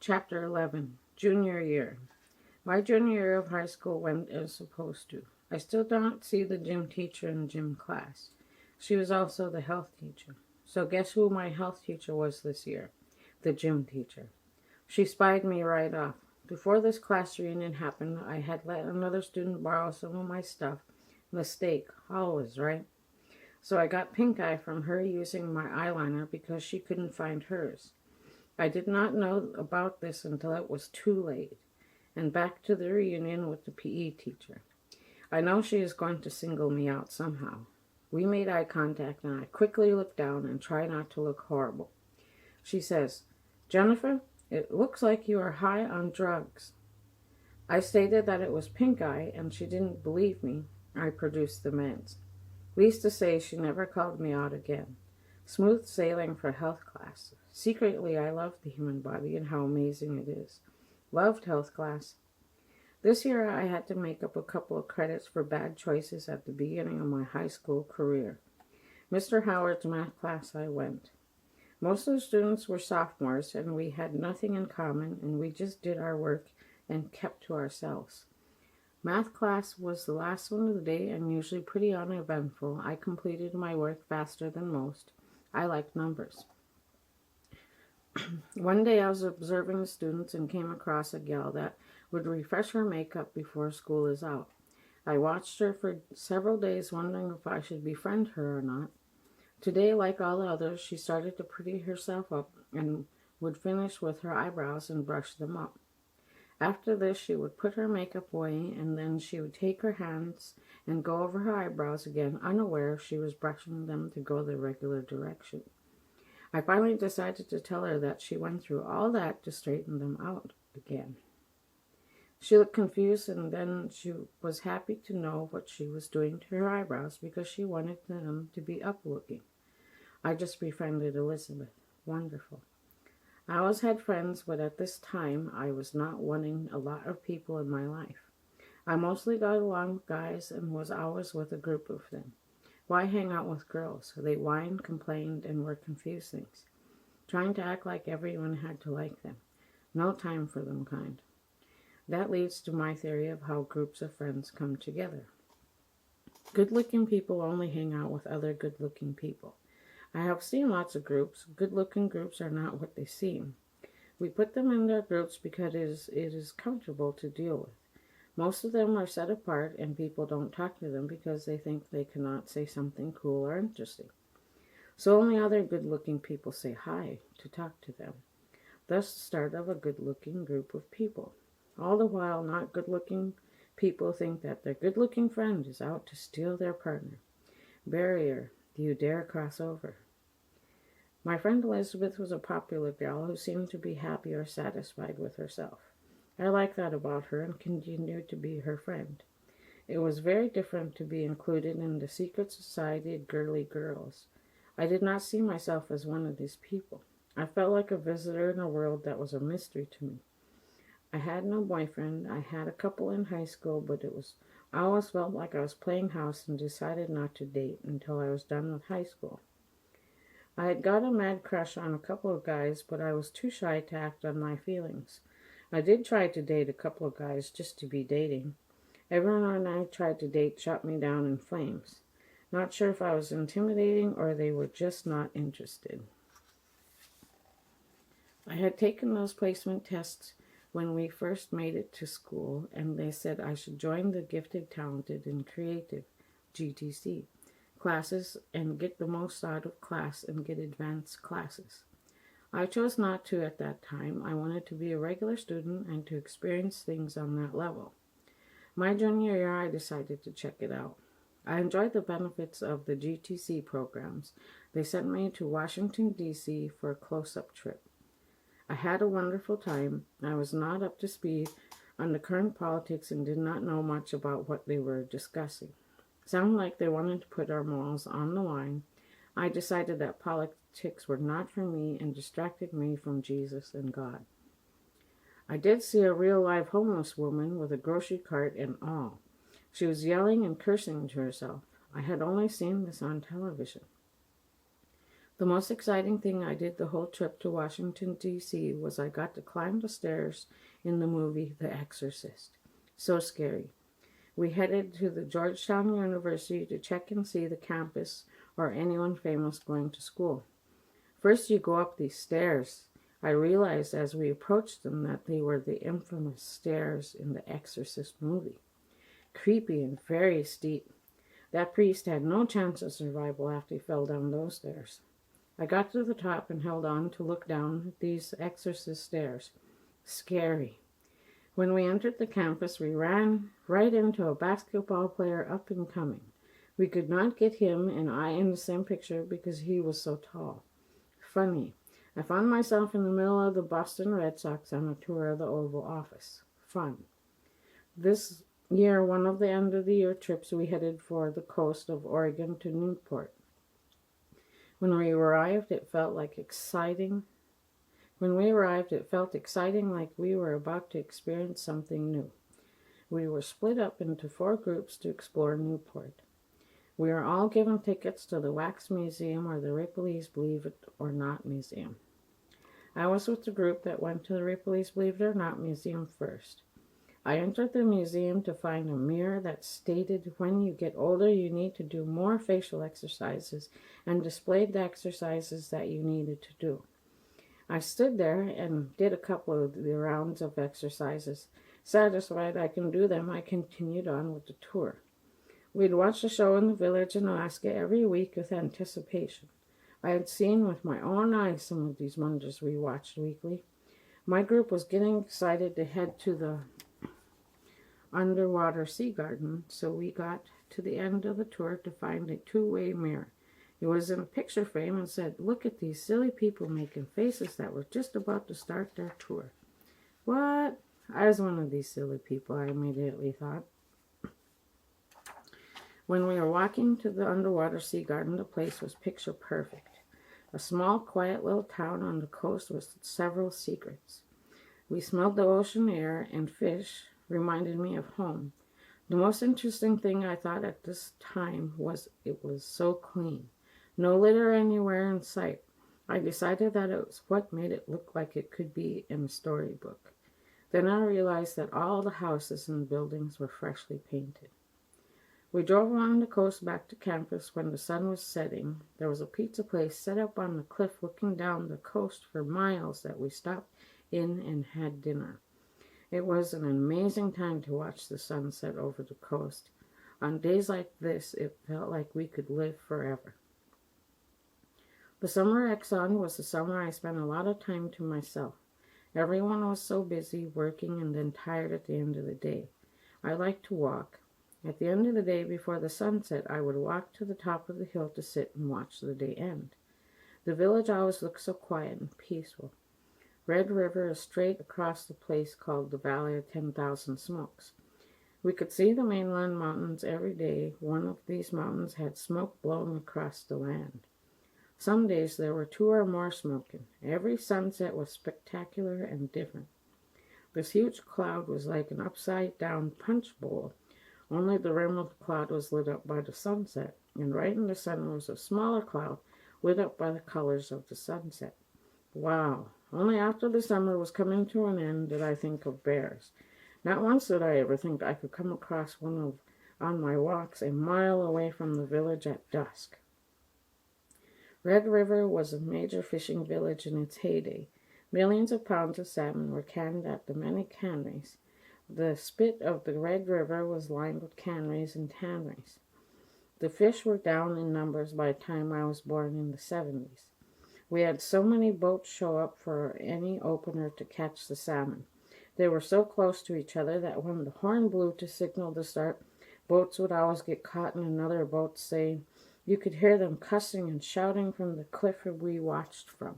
Chapter 11, Junior Year. My junior year of high school went as supposed to. I still don't see the gym teacher in gym class. She was also the health teacher. So guess who my health teacher was this year? The gym teacher. She spied me right off. Before this class reunion happened, I had let another student borrow some of my stuff. Mistake, always, right? So I got pink eye from her using my eyeliner because she couldn't find hers. I did not know about this until it was too late, and back to the reunion with the PE teacher. I know she is going to single me out somehow. We made eye contact, and I quickly looked down and tried not to look horrible. She says, "Jennifer, it looks like you are high on drugs." I stated that it was pink eye, and she didn't believe me. I produced the meds. Least to say, she never called me out again. Smooth sailing for health class. Secretly, I loved the human body and how amazing it is. Loved health class. This year, I had to make up a couple of credits for bad choices at the beginning of my high school career. Mr. Howard's math class I went. Most of the students were sophomores, and we had nothing in common, and we just did our work and kept to ourselves. Math class was the last one of the day and usually pretty uneventful. I completed my work faster than most. I liked numbers. One day I was observing the students and came across a gal that would refresh her makeup before school is out. I watched her for several days wondering if I should befriend her or not. Today, like all the others, she started to pretty herself up and would finish with her eyebrows and brush them up. After this, she would put her makeup away, and then she would take her hands and go over her eyebrows again, unaware she was brushing them to go the regular direction. I finally decided to tell her that she went through all that to straighten them out again. She looked confused, and then she was happy to know what she was doing to her eyebrows because she wanted them to be up-looking. I just befriended Elizabeth. Wonderful. I always had friends, but at this time, I was not wanting a lot of people in my life. I mostly got along with guys and was always with a group of them. Why hang out with girls? They whined, complained, and were confused things, trying to act like everyone had to like them. No time for them kind. That leads to my theory of how groups of friends come together. Good-looking people only hang out with other good-looking people. I have seen lots of groups. Good-looking groups are not what they seem. We put them in their groups because it is comfortable to deal with. Most of them are set apart, and people don't talk to them because they think they cannot say something cool or interesting. So only other good-looking people say hi to talk to them. Thus the start of a good-looking group of people. All the while, not good-looking people think that their good-looking friend is out to steal their partner. Barrier, do you dare cross over? My friend Elizabeth was a popular girl who seemed to be happy or satisfied with herself. I liked that about her and continued to be her friend. It was very different to be included in the secret society of girly girls. I did not see myself as one of these people. I felt like a visitor in a world that was a mystery to me. I had no boyfriend. I had a couple in high school, but I always felt like I was playing house and decided not to date until I was done with high school. I had got a mad crush on a couple of guys, but I was too shy to act on my feelings. I did try to date a couple of guys just to be dating. Everyone I tried to date shot me down in flames. Not sure if I was intimidating or they were just not interested. I had taken those placement tests when we first made it to school, and they said I should join the Gifted, Talented, and Creative, GTC, classes and get the most out of class and get advanced classes. I chose not to at that time. I wanted to be a regular student and to experience things on that level. My junior year, I decided to check it out. I enjoyed the benefits of the GTC programs. They sent me to Washington, D.C. for a close-up trip. I had a wonderful time. I was not up to speed on the current politics and did not know much about what they were discussing. Sounded like they wanted to put our morals on the line. I decided that politics were not for me and distracted me from Jesus and God. I did see a real live homeless woman with a grocery cart and all. She was yelling and cursing to herself. I had only seen this on television. The most exciting thing I did the whole trip to Washington, D.C. was I got to climb the stairs in the movie The Exorcist. So scary. We headed to the Georgetown University to check and see the campus or anyone famous going to school. First you go up these stairs. I realized as we approached them that they were the infamous stairs in the Exorcist movie. Creepy and very steep. That priest had no chance of survival after he fell down those stairs. I got to the top and held on to look down these Exorcist stairs. Scary. When we entered the campus, we ran right into a basketball player up and coming. We could not get him and I in the same picture because he was so tall. Funny. I found myself in the middle of the Boston Red Sox on a tour of the Oval Office. Fun. This year, one of the end-of-the-year trips, we headed for the coast of Oregon to Newport. When we arrived, it felt exciting like we were about to experience something new. We were split up into 4 groups to explore Newport. We were all given tickets to the Wax Museum or the Ripley's Believe It or Not Museum. I was with the group that went to the Ripley's Believe It or Not Museum first. I entered the museum to find a mirror that stated when you get older you need to do more facial exercises and displayed the exercises that you needed to do. I stood there and did a couple of the rounds of exercises. Satisfied I can do them, I continued on with the tour. We'd watch a show in the village in Alaska every week with anticipation. I had seen with my own eyes some of these wonders we watched weekly. My group was getting excited to head to the underwater sea garden, so we got to the end of the tour to find a 2-way mirror. It was in a picture frame and said, "Look at these silly people making faces that were just about to start their tour." What? I was one of these silly people, I immediately thought. When we were walking to the underwater sea garden, the place was picture perfect. A small, quiet little town on the coast with several secrets. We smelled the ocean air, and fish reminded me of home. The most interesting thing I thought at this time was it was so clean. No litter anywhere in sight. I decided that it was what made it look like it could be in a storybook. Then I realized that all the houses and buildings were freshly painted. We drove along the coast back to campus when the sun was setting. There was a pizza place set up on the cliff looking down the coast for miles that we stopped in and had dinner. It was an amazing time to watch the sunset over the coast. On days like this, it felt like we could live forever. The summer at Exxon was the summer I spent a lot of time to myself. Everyone was so busy working and then tired at the end of the day. I liked to walk. At the end of the day, before the sunset, I would walk to the top of the hill to sit and watch the day end. The village always looked so quiet and peaceful. Red River is straight across the place called the Valley of 10,000 Smokes. We could see the mainland mountains every day. One of these mountains had smoke blowing across the land. Some days there were 2 or more smoking. Every sunset was spectacular and different. This huge cloud was like an upside-down punch bowl, only the rim of the cloud was lit up by the sunset, and right in the center was a smaller cloud lit up by the colors of the sunset. Wow! Only after the summer was coming to an end did I think of bears. Not once did I ever think I could come across one on my walks a mile away from the village at dusk. Red River was a major fishing village in its heyday. Millions of pounds of salmon were canned at the many canneries. The spit of the Red River was lined with canneries and tanneries. The fish were down in numbers by the time I was born in the 70s. We had so many boats show up for any opener to catch the salmon. They were so close to each other that when the horn blew to signal the start, boats would always get caught in another boat saying, you could hear them cussing and shouting from the cliff we watched from.